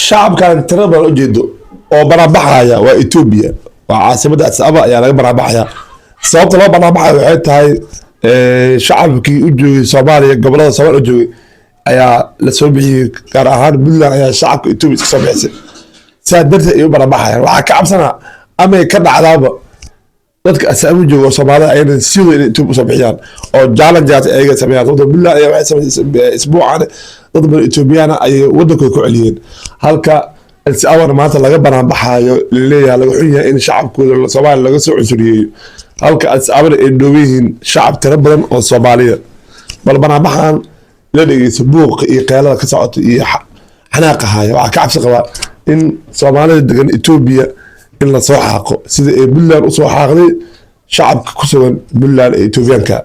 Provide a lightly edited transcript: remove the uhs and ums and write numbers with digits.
شعب كان ترى وجده أو برا بحايا وإتوبيا وعاصمة أديس أبابا يعني برا بحايا sababta loo banaabaxay waxay tahay shacabkii u joogay Soomaaliya gobolada Soomaaliya u joogay ayaa la soo bixiyay gaar ahaan Puntland ayaa shacabka Itoobiya iska soo bixisay saa darteed ay u banaabaxayaan waxa ka cabsana ama ka dhacdaaba dadka asaabu jooga Soomaaliya ayna sidoo in Itoobiya soo bixiyaan oo challenges ay sameeyaan dadka Puntland ayaa waxay sameeyay isbuucan dad badan Itoobiyana ay wadankooda ku celiyeen halka السؤال ما أنت لقى بنا بحاجة اللي هي لقى إن شعب كل الصومال لقى سوء عنصرية هلك السؤال إنه شعب تربنا الصومالية بل بنا بحان لدي سبوق يقال كسعة حناقة هاي وعكعب سقوا إن صومالية دقن إتوبيا إلا صوحاقه سيد بلان وصوحاقه شعب كسوان بلان إتوبيان كا